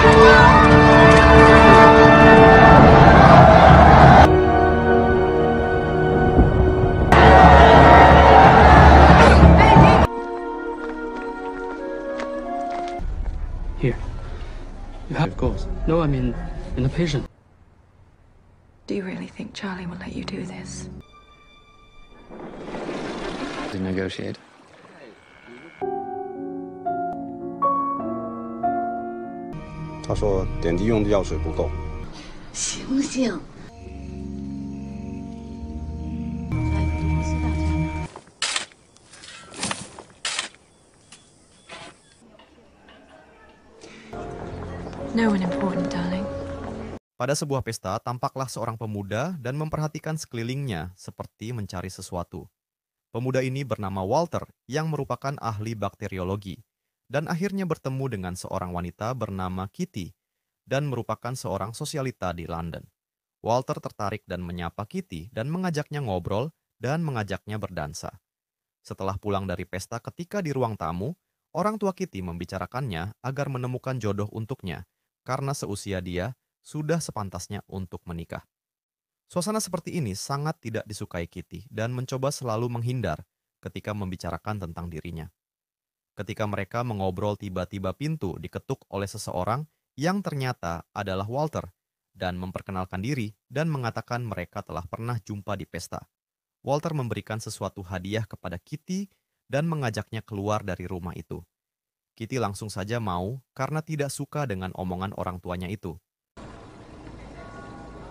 Here. You have, of course. No, I mean, in the patient. Do you really think Charlie will let you do this? To negotiate. 他说点滴用的药水不够。醒醒！ No one important, darling. Pada sebuah pesta, tampaklah seorang pemuda dan memperhatikan sekelilingnya seperti mencari sesuatu. Pemuda ini bernama Walter yang merupakan ahli bakteriologi dan akhirnya bertemu dengan seorang wanita bernama Kitty dan merupakan seorang sosialita di London. Walter tertarik dan menyapa Kitty dan mengajaknya ngobrol dan mengajaknya berdansa. Setelah pulang dari pesta ketika di ruang tamu, orang tua Kitty membicarakannya agar menemukan jodoh untuknya karena seusia dia sudah sepantasnya untuk menikah. Suasana seperti ini sangat tidak disukai Kitty dan mencoba selalu menghindar ketika membicarakan tentang dirinya. Ketika mereka mengobrol, tiba-tiba pintu diketuk oleh seseorang yang ternyata adalah Walter dan memperkenalkan diri dan mengatakan mereka telah pernah jumpa di pesta. Walter memberikan sesuatu hadiah kepada Kitty dan mengajaknya keluar dari rumah itu. Kitty langsung saja mau karena tidak suka dengan omongan orang tuanya itu.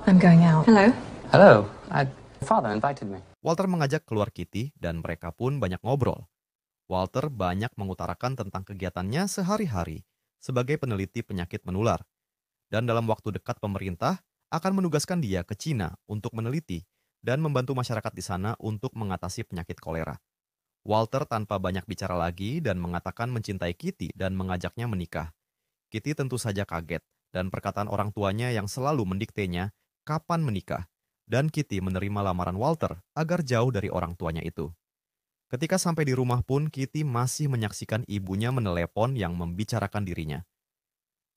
I'm going out. Hello? Hello. Father invited me. Walter mengajak keluar Kitty dan mereka pun banyak ngobrol. Walter banyak mengutarakan tentang kegiatannya sehari-hari sebagai peneliti penyakit menular. Dan dalam waktu dekat pemerintah akan menugaskan dia ke Cina untuk meneliti dan membantu masyarakat di sana untuk mengatasi penyakit kolera. Walter tanpa banyak bicara lagi dan mengatakan mencintai Kitty dan mengajaknya menikah. Kitty tentu saja kaget dan perkataan orang tuanya yang selalu mendiktenya kapan menikah, dan Kitty menerima lamaran Walter agar jauh dari orang tuanya itu. Ketika sampai di rumah pun, Kitty masih menyaksikan ibunya menelepon yang membicarakan dirinya.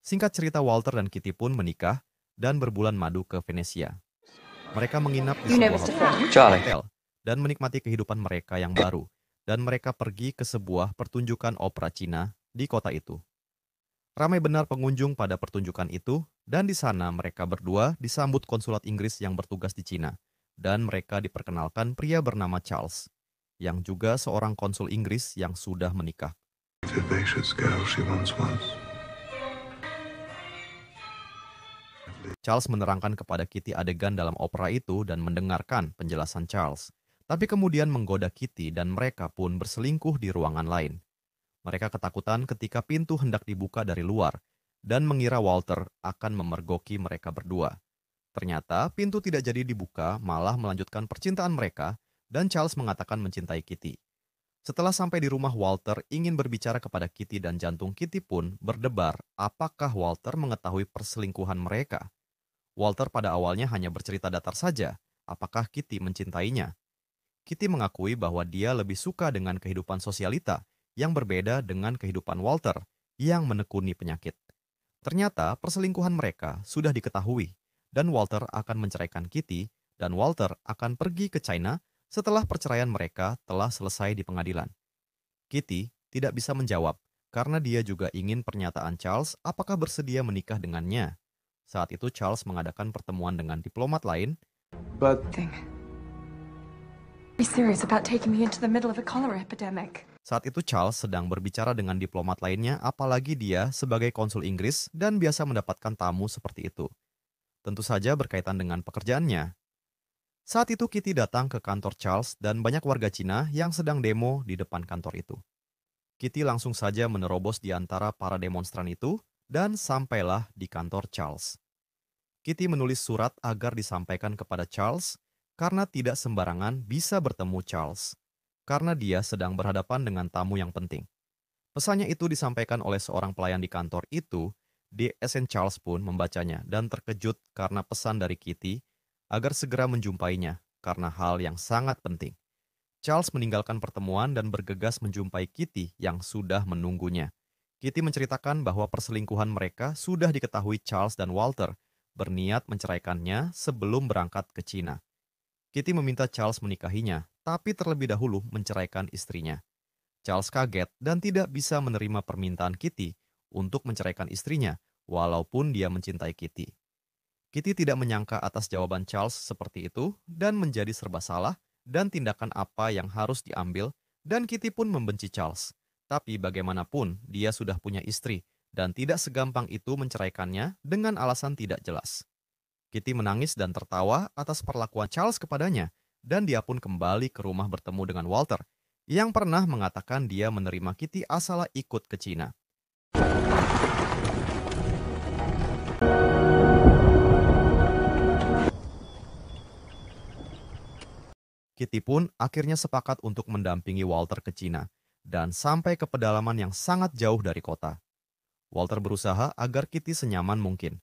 Singkat cerita, Walter dan Kitty pun menikah dan berbulan madu ke Venesia. Mereka menginap di sebuah hotel dan menikmati kehidupan mereka yang baru, dan mereka pergi ke sebuah pertunjukan opera Cina di kota itu. Ramai benar pengunjung pada pertunjukan itu, dan di sana mereka berdua disambut konsulat Inggris yang bertugas di Cina, dan mereka diperkenalkan pria bernama Charles, yang juga seorang konsul Inggris yang sudah menikah. Charles menerangkan kepada Kitty adegan dalam opera itu dan mendengarkan penjelasan Charles, tapi kemudian menggoda Kitty dan mereka pun berselingkuh di ruangan lain. Mereka ketakutan ketika pintu hendak dibuka dari luar dan mengira Walter akan memergoki mereka berdua. Ternyata pintu tidak jadi dibuka, malah melanjutkan percintaan mereka dan Charles mengatakan mencintai Kitty. Setelah sampai di rumah, Walter ingin berbicara kepada Kitty dan jantung Kitty pun berdebar apakah Walter mengetahui perselingkuhan mereka. Walter pada awalnya hanya bercerita datar saja apakah Kitty mencintainya. Kitty mengakui bahwa dia lebih suka dengan kehidupan sosialita yang berbeda dengan kehidupan Walter yang menekuni penyakit. Ternyata perselingkuhan mereka sudah diketahui dan Walter akan menceraikan Kitty dan Walter akan pergi ke China setelah perceraian mereka telah selesai di pengadilan. Kitty tidak bisa menjawab karena dia juga ingin pernyataan Charles apakah bersedia menikah dengannya. Saat itu Charles mengadakan pertemuan dengan diplomat lain. Be serious about taking me into the middle of a cholera epidemic. Saat itu Charles sedang berbicara dengan diplomat lainnya, apalagi dia sebagai konsul Inggris dan biasa mendapatkan tamu seperti itu. Tentu saja berkaitan dengan pekerjaannya. Saat itu Kitty datang ke kantor Charles dan banyak warga Cina yang sedang demo di depan kantor itu. Kitty langsung saja menerobos di antara para demonstran itu dan sampailah di kantor Charles. Kitty menulis surat agar disampaikan kepada Charles karena tidak sembarangan bisa bertemu Charles, karena dia sedang berhadapan dengan tamu yang penting. Pesannya itu disampaikan oleh seorang pelayan di kantor itu, D.S.N. Charles pun membacanya dan terkejut karena pesan dari Kitty agar segera menjumpainya karena hal yang sangat penting. Charles meninggalkan pertemuan dan bergegas menjumpai Kitty yang sudah menunggunya. Kitty menceritakan bahwa perselingkuhan mereka sudah diketahui Charles dan Walter, berniat menceraikannya sebelum berangkat ke Cina. Kitty meminta Charles menikahinya, tapi terlebih dahulu menceraikan istrinya. Charles kaget dan tidak bisa menerima permintaan Kitty untuk menceraikan istrinya, walaupun dia mencintai Kitty. Kitty tidak menyangka atas jawaban Charles seperti itu dan menjadi serba salah dan tindakan apa yang harus diambil, dan Kitty pun membenci Charles. Tapi bagaimanapun dia sudah punya istri dan tidak segampang itu menceraikannya dengan alasan tidak jelas. Kitty menangis dan tertawa atas perlakuan Charles kepadanya, dan dia pun kembali ke rumah bertemu dengan Walter, yang pernah mengatakan dia menerima Kitty asal ikut ke Cina. Kitty pun akhirnya sepakat untuk mendampingi Walter ke Cina, dan sampai ke pedalaman yang sangat jauh dari kota. Walter berusaha agar Kitty senyaman mungkin.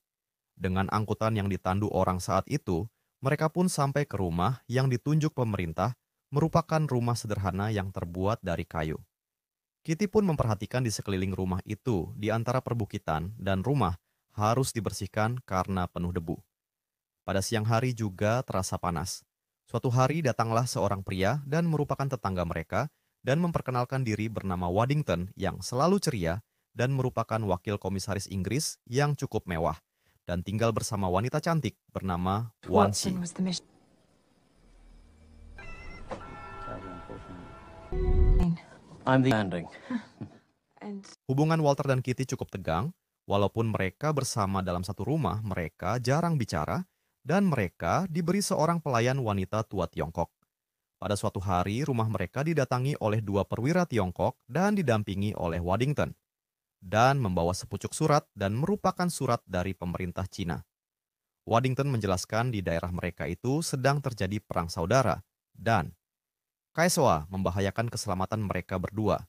Dengan angkutan yang ditandu orang saat itu, mereka pun sampai ke rumah yang ditunjuk pemerintah, merupakan rumah sederhana yang terbuat dari kayu. Kitty pun memperhatikan di sekeliling rumah itu, di antara perbukitan dan rumah, harus dibersihkan karena penuh debu. Pada siang hari juga terasa panas. Suatu hari datanglah seorang pria dan merupakan tetangga mereka dan memperkenalkan diri bernama Waddington yang selalu ceria dan merupakan wakil komisaris Inggris yang cukup mewah dan tinggal bersama wanita cantik bernama Wansi. Watson was the mission. I'm the landing. And Hubungan Walter dan Kitty cukup tegang, walaupun mereka bersama dalam satu rumah, mereka jarang bicara, dan mereka diberi seorang pelayan wanita tua Tiongkok. Pada suatu hari, rumah mereka didatangi oleh dua perwira Tiongkok dan didampingi oleh Waddington, dan membawa sepucuk surat dan merupakan surat dari pemerintah Cina. Waddington menjelaskan di daerah mereka itu sedang terjadi perang saudara, dan Kaisoa membahayakan keselamatan mereka berdua.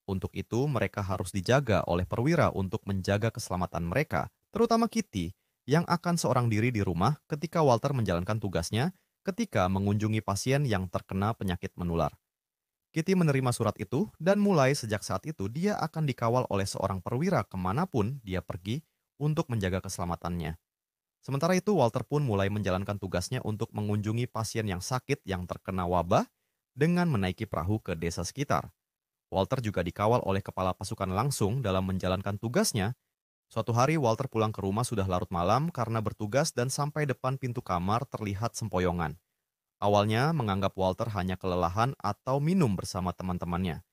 Untuk itu, mereka harus dijaga oleh perwira untuk menjaga keselamatan mereka, terutama Kitty, yang akan seorang diri di rumah ketika Walter menjalankan tugasnya ketika mengunjungi pasien yang terkena penyakit menular. Kitty menerima surat itu, dan mulai sejak saat itu dia akan dikawal oleh seorang perwira kemanapun dia pergi untuk menjaga keselamatannya. Sementara itu, Walter pun mulai menjalankan tugasnya untuk mengunjungi pasien yang sakit yang terkena wabah dengan menaiki perahu ke desa sekitar. Walter juga dikawal oleh kepala pasukan langsung dalam menjalankan tugasnya. Suatu hari Walter pulang ke rumah sudah larut malam karena bertugas dan sampai depan pintu kamar terlihat sempoyongan. Awalnya menganggap Walter hanya kelelahan atau minum bersama teman-temannya.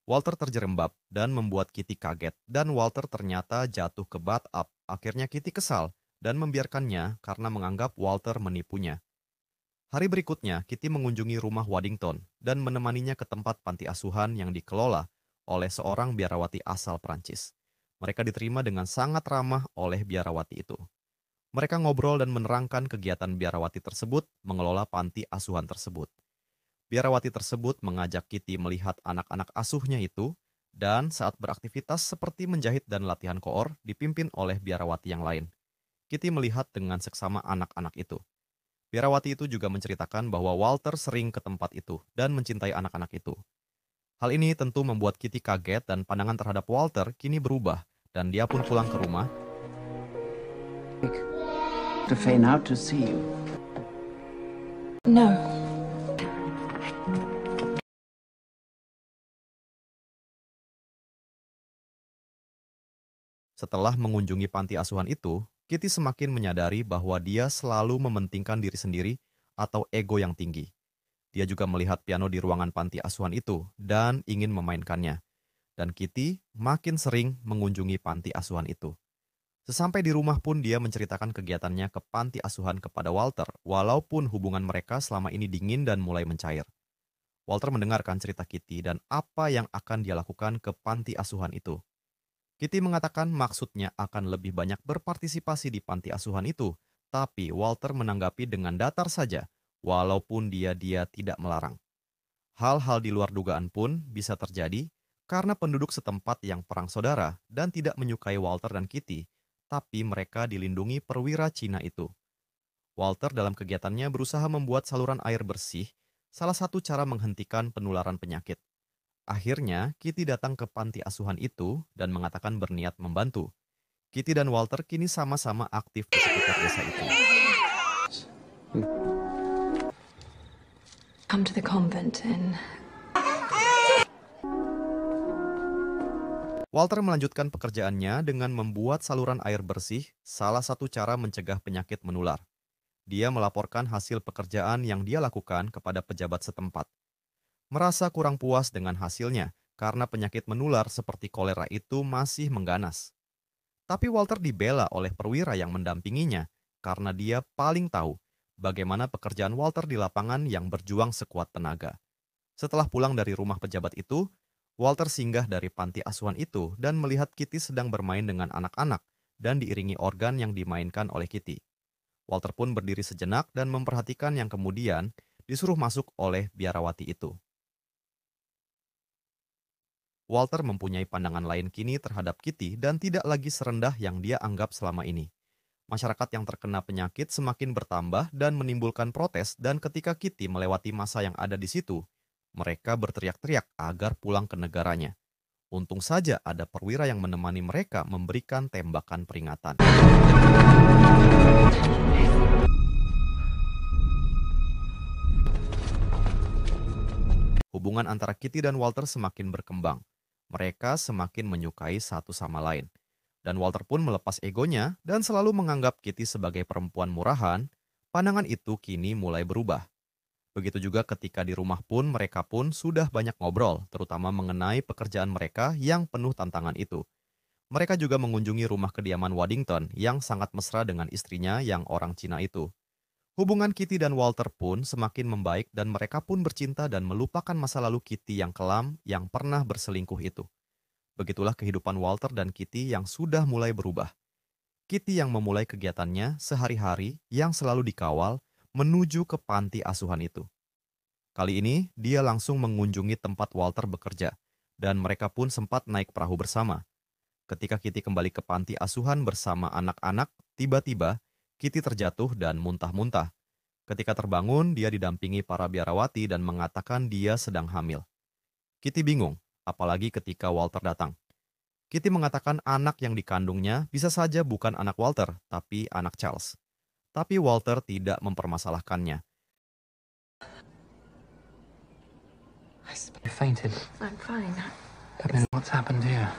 Walter terjerembab dan membuat Kitty kaget dan Walter ternyata jatuh ke bathtub. Akhirnya Kitty kesal dan membiarkannya karena menganggap Walter menipunya. Hari berikutnya, Kitty mengunjungi rumah Waddington dan menemaninya ke tempat panti asuhan yang dikelola oleh seorang biarawati asal Prancis. Mereka diterima dengan sangat ramah oleh biarawati itu. Mereka ngobrol dan menerangkan kegiatan biarawati tersebut mengelola panti asuhan tersebut. Biarawati tersebut mengajak Kitty melihat anak-anak asuhnya itu, dan saat beraktivitas seperti menjahit dan latihan koor dipimpin oleh biarawati yang lain. Kitty melihat dengan seksama anak-anak itu. Biarawati itu juga menceritakan bahwa Walter sering ke tempat itu dan mencintai anak-anak itu. Hal ini tentu membuat Kitty kaget dan pandangan terhadap Walter kini berubah dan dia pun pulang ke rumah. To feign out to see you. no. Setelah mengunjungi panti asuhan itu, Kitty semakin menyadari bahwa dia selalu mementingkan diri sendiri atau ego yang tinggi. Dia juga melihat piano di ruangan panti asuhan itu dan ingin memainkannya. Dan Kitty makin sering mengunjungi panti asuhan itu. Sesampai di rumah pun dia menceritakan kegiatannya ke panti asuhan kepada Walter, walaupun hubungan mereka selama ini dingin dan mulai mencair. Walter mendengarkan cerita Kitty dan apa yang akan dia lakukan ke panti asuhan itu. Kitty mengatakan maksudnya akan lebih banyak berpartisipasi di panti asuhan itu, tapi Walter menanggapi dengan datar saja, walaupun dia tidak melarang. Hal-hal di luar dugaan pun bisa terjadi karena penduduk setempat yang perang saudara dan tidak menyukai Walter dan Kitty, tapi mereka dilindungi perwira Cina itu. Walter dalam kegiatannya berusaha membuat saluran air bersih, salah satu cara menghentikan penularan penyakit. Akhirnya, Kitty datang ke panti asuhan itu dan mengatakan berniat membantu. Kitty dan Walter kini sama-sama aktif di sekitar desa itu. Come to the convent and Walter melanjutkan pekerjaannya dengan membuat saluran air bersih, salah satu cara mencegah penyakit menular. Dia melaporkan hasil pekerjaan yang dia lakukan kepada pejabat setempat. Merasa kurang puas dengan hasilnya karena penyakit menular seperti kolera itu masih mengganas. Tapi Walter dibela oleh perwira yang mendampinginya karena dia paling tahu bagaimana pekerjaan Walter di lapangan yang berjuang sekuat tenaga. Setelah pulang dari rumah pejabat itu, Walter singgah dari panti asuhan itu dan melihat Kitty sedang bermain dengan anak-anak dan diiringi organ yang dimainkan oleh Kitty. Walter pun berdiri sejenak dan memperhatikan yang kemudian disuruh masuk oleh biarawati itu. Walter mempunyai pandangan lain kini terhadap Kitty dan tidak lagi serendah yang dia anggap selama ini. Masyarakat yang terkena penyakit semakin bertambah dan menimbulkan protes, dan ketika Kitty melewati masa yang ada di situ, mereka berteriak-teriak agar pulang ke negaranya. Untung saja ada perwira yang menemani mereka memberikan tembakan peringatan. Hubungan antara Kitty dan Walter semakin berkembang. Mereka semakin menyukai satu sama lain. Dan Walter pun melepas egonya dan selalu menganggap Kitty sebagai perempuan murahan. Pandangan itu kini mulai berubah. Begitu juga ketika di rumah pun mereka pun sudah banyak ngobrol, terutama mengenai pekerjaan mereka yang penuh tantangan itu. Mereka juga mengunjungi rumah kediaman Waddington yang sangat mesra dengan istrinya yang orang Cina itu. Hubungan Kitty dan Walter pun semakin membaik dan mereka pun bercinta dan melupakan masa lalu Kitty yang kelam yang pernah berselingkuh itu. Begitulah kehidupan Walter dan Kitty yang sudah mulai berubah. Kitty yang memulai kegiatannya sehari-hari yang selalu dikawal menuju ke panti asuhan itu. Kali ini dia langsung mengunjungi tempat Walter bekerja dan mereka pun sempat naik perahu bersama. Ketika Kitty kembali ke panti asuhan bersama anak-anak, tiba-tiba Kitty terjatuh dan muntah-muntah. Ketika terbangun, dia didampingi para biarawati dan mengatakan dia sedang hamil. Kitty bingung, apalagi ketika Walter datang. Kitty mengatakan anak yang dikandungnya bisa saja bukan anak Walter, tapi anak Charles. Tapi Walter tidak mempermasalahkannya. You fainted. I'm fine. What's happened here?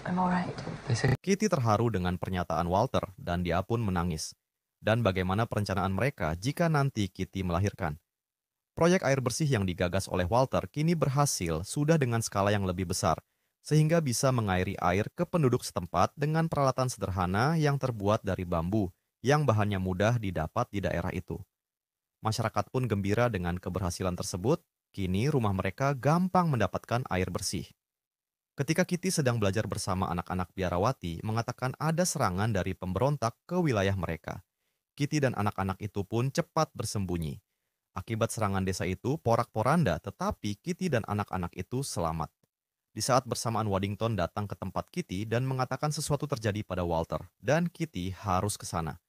I'm all right. They say Kitty terharu dengan pernyataan Walter dan dia pun menangis. Dan bagaimana perencanaan mereka jika nanti Kitty melahirkan. Proyek air bersih yang digagas oleh Walter kini berhasil sudah dengan skala yang lebih besar, sehingga bisa mengairi air ke penduduk setempat dengan peralatan sederhana yang terbuat dari bambu, yang bahannya mudah didapat di daerah itu. Masyarakat pun gembira dengan keberhasilan tersebut, kini rumah mereka gampang mendapatkan air bersih. Ketika Kitty sedang belajar bersama anak-anak biarawati mengatakan ada serangan dari pemberontak ke wilayah mereka. Kitty dan anak-anak itu pun cepat bersembunyi. Akibat serangan desa itu porak-poranda, tetapi Kitty dan anak-anak itu selamat. Di saat bersamaan Waddington datang ke tempat Kitty dan mengatakan sesuatu terjadi pada Walter, dan Kitty harus ke sana.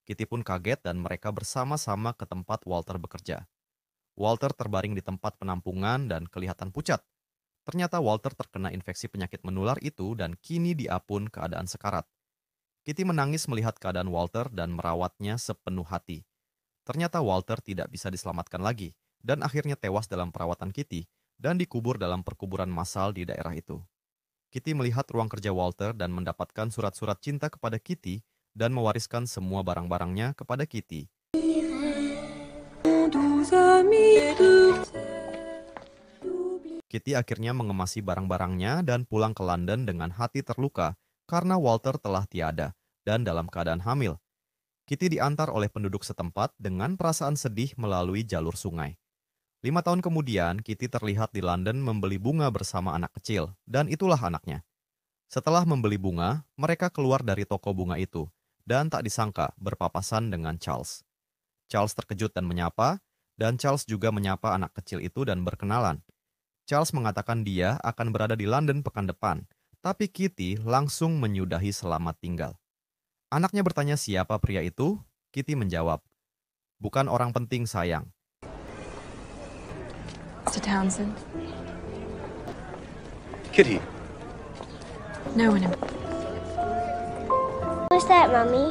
Kitty pun kaget dan mereka bersama-sama ke tempat Walter bekerja. Walter terbaring di tempat penampungan dan kelihatan pucat. Ternyata Walter terkena infeksi penyakit menular itu dan kini dia pun keadaan sekarat. Kitty menangis melihat keadaan Walter dan merawatnya sepenuh hati. Ternyata Walter tidak bisa diselamatkan lagi dan akhirnya tewas dalam perawatan Kitty dan dikubur dalam perkuburan massal di daerah itu. Kitty melihat ruang kerja Walter dan mendapatkan surat-surat cinta kepada Kitty dan mewariskan semua barang-barangnya kepada Kitty. Kitty akhirnya mengemasi barang-barangnya dan pulang ke London dengan hati terluka karena Walter telah tiada dan dalam keadaan hamil. Kitty diantar oleh penduduk setempat dengan perasaan sedih melalui jalur sungai. 5 tahun kemudian, Kitty terlihat di London membeli bunga bersama anak kecil, dan itulah anaknya. Setelah membeli bunga, mereka keluar dari toko bunga itu, dan tak disangka berpapasan dengan Charles. Charles terkejut dan menyapa, dan Charles juga menyapa anak kecil itu dan berkenalan. Charles mengatakan dia akan berada di London pekan depan, tapi Kitty langsung menyudahi selamat tinggal. Anaknya bertanya siapa pria itu, Kitty menjawab, "Bukan orang penting, sayang." Mr. Townsend. Kitty. No one in Who's that, Mommy?